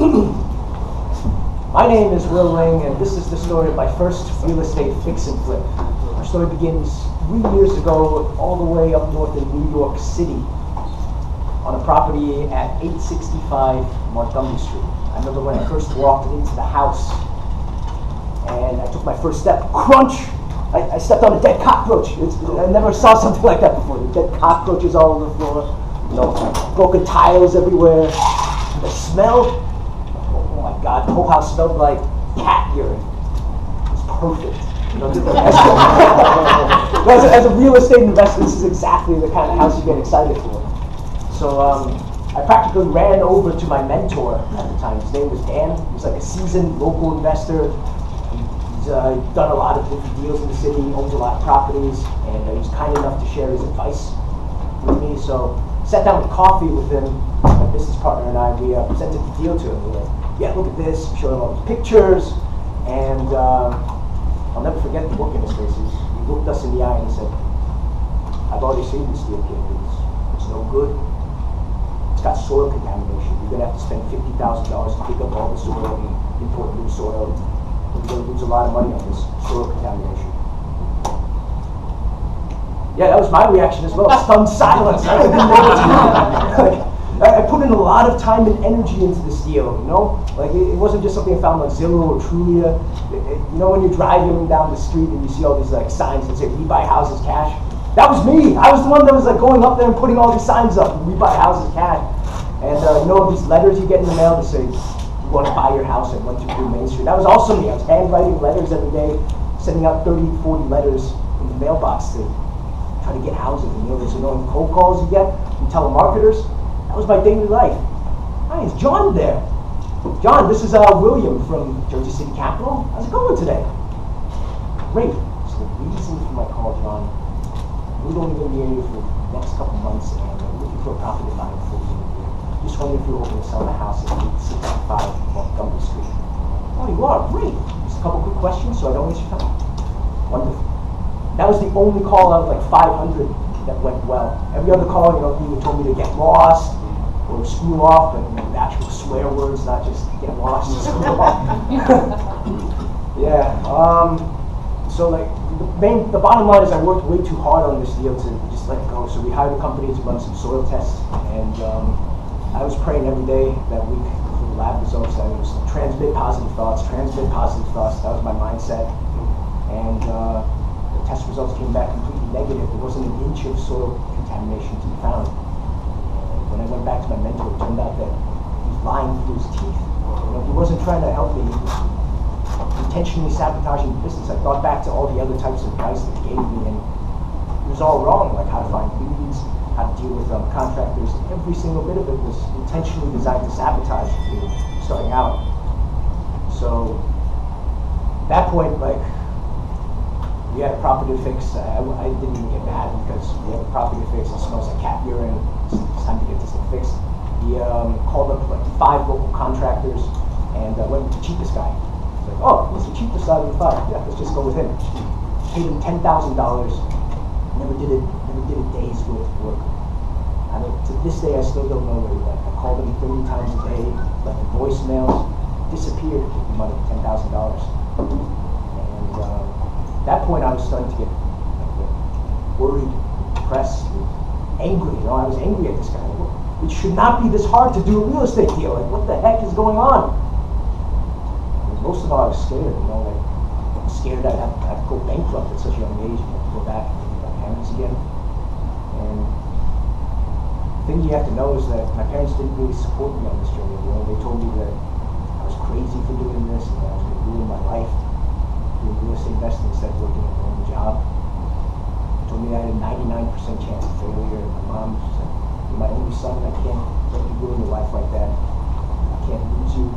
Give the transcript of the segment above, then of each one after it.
My name is Ling, and this is the story of my first real estate fix and flip. Our story begins 3 years ago, all the way up north in New York City, on a property at 865 Montgomery Street. I remember when I first walked into the house, and I took my first step, crunch! I stepped on a dead cockroach. I never saw something like that before. The dead cockroaches all over the floor, broken tiles everywhere. The smell, oh my God, the whole house smelled like cat urine. It was perfect. As a real estate investor, this is exactly the kind of house you get excited for. So I practically ran over to my mentor at the time. His name was Dan. He was like a seasoned local investor. He's done a lot of different deals in the city, owns a lot of properties, and he was kind enough to share his advice with me. So sat down with coffee with him, my business partner and I. We presented the deal to him. We were like, yeah, look at this. We showed him all these pictures, and I'll never forget the look in his face. He looked us in the eye and he said, I've already seen this deal, kid. It's no good. It's got soil contamination. You're going to have to spend $50,000 to pick up all the soil and import new soil. You're going to lose a lot of money on this soil contamination. Yeah, that was my reaction as well. Stunned silence. I didn't know what to do. I put in a lot of time and energy into this deal, Like, it wasn't just something I found on Zillow or Trulia. When you're driving down the street and you see all these like signs that say, we buy houses cash. That was me. I was the one that was like going up there and putting all these signs up. We buy houses cash. And these letters you get in the mail that say, you want to buy your house at 123 Main Street. That was also me. I was handwriting letters every day, sending out 30, 40 letters in the mailbox to try to get houses. And those annoying cold calls you get from telemarketers. That was my daily life. Hi, is John there? John, this is William from Jersey City Capital. How's it going today? Great. So the reason for my call, John, we're only going to be here for the next couple months, and we're looking for a property to buy for you. Just wondering if you're hoping to sell the house at 865 Montgomery Street. Oh, you are? Great. Just a couple quick questions so I don't waste your time. Wonderful. That was the only call out of like 500 that went well. Every other call, people told me to get lost or screw off, but actual swear words, not just get lost, screw off. Yeah. So like the bottom line is I worked way too hard on this deal to just let it go. So we hired a company to run some soil tests, and I was praying every day that week for the lab results. That it was transmit positive thoughts, transmit positive thoughts. That was my mindset, and the test results came back completely negative. There wasn't an inch of soil contamination to be found. When I went back to my mentor, it turned out that he was lying through his teeth. He wasn't trying to help me. He was intentionally sabotaging the business. I thought back to all the other types of advice that he gave me, and it was all wrong, like how to find leads, how to deal with contractors. Every single bit of it was intentionally designed to sabotage me starting out. So at that point, we had a property to fix. I didn't even get mad because we had a property to fix. It smells like cat urine. It's time to get this thing fixed. He called up like 5 local contractors and went with the cheapest guy. He's like, oh, he's the cheapest out of the 5. Yeah, let's just go with him. Paid him $10,000. Never did a day's worth of work. I mean, to this day, I still don't know where he went. I called him 30 times a day, left him voicemails, disappeared with the money, $10,000. And at that point, I was starting to get worried, depressed, angry. I was angry at this guy. It should not be this hard to do a real estate deal. Like, what the heck is going on? And most of all, I was scared. Scared I'd have to go bankrupt at such a young age and have to go back and meet my parents again. And the thing you have to know is that my parents didn't really support me on this journey. They told me that I was crazy for doing this and that I was going to ruin my life. Doing real estate investing instead of working at my own job. They told me I had a 99% chance of failure. My mom said, "You're my only son. I can't let you ruin your life like that. I can't lose you."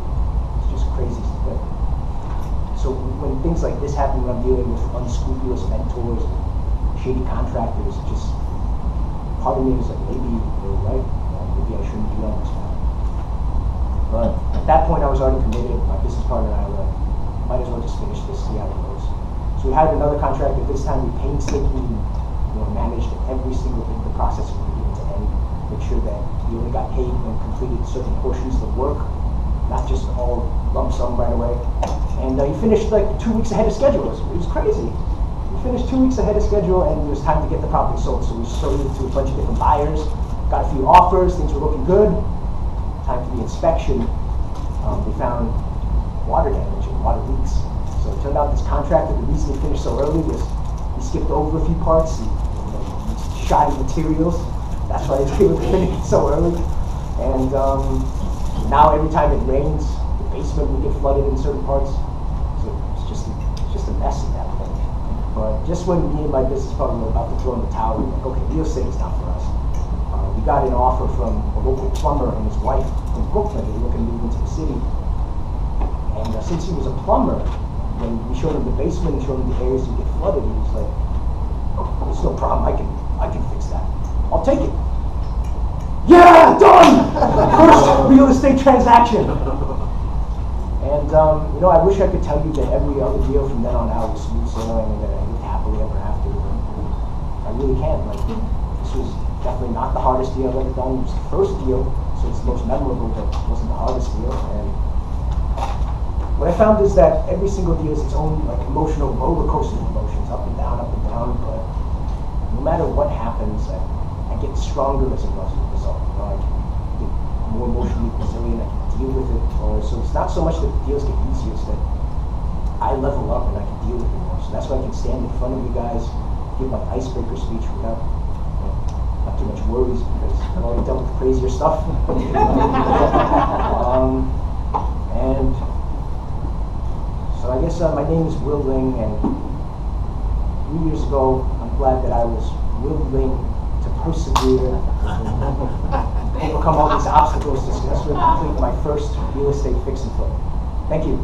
It's just crazy stuff. So when things like this happen, when I'm dealing with unscrupulous mentors, shady contractors, just part of me is like, maybe they're right. Maybe I shouldn't be on this path. But at that point, I was already committed. My business partner and I were like, might as well just finish this, see how it goes. So we hired another contractor. This time we painstakingly managed every single thing, the process from beginning to end. Make sure that we only got paid when completed certain portions of the work, not just all lump sum right away. And he finished like 2 weeks ahead of schedule. It was crazy. We finished 2 weeks ahead of schedule, and it was time to get the property sold. So we sold it to a bunch of different buyers, got a few offers, things were looking good. Time for the inspection. We found water damage and water leaks. So it turned out this contractor, the reason he finished so early was he skipped over a few parts. He shoddy materials. That's why he was able to finish it so early. And now every time it rains, the basement will get flooded in certain parts. So it's just a mess at that point. But just when me and my business partner were about to throw in the towel, we were like, okay, real estate is not for us. We got an offer from a local plumber and his wife from Brooklyn. They were looking to move into the city. And since he was a plumber, when we showed him the basement and showed him the areas that get flooded, he was like, oh, there's no problem, I can fix that. I'll take it. Yeah, done! First real estate transaction. And I wish I could tell you that every other deal from then on out was smooth sailing and that I lived happily ever after. I really can't. Like, this was definitely not the hardest deal I've ever done. It was the first deal, so it's the most memorable, but it wasn't the hardest deal. And what I found is that every single deal is its own like emotional roller coaster of emotions, up and down, but no matter what happens, I get stronger as a result. I get more emotionally resilient, I can deal with it. So it's not so much that the deals get easier, it's that I level up and I can deal with it more. So that's why I can stand in front of you guys, give my icebreaker speech without not too much worries, because I've already dealt with crazier stuff. And so I guess my name is Will Ling, and 3 years ago, I'm glad that I was willing to persevere and overcome all these obstacles to successfully complete my first real estate fix and flip. Thank you.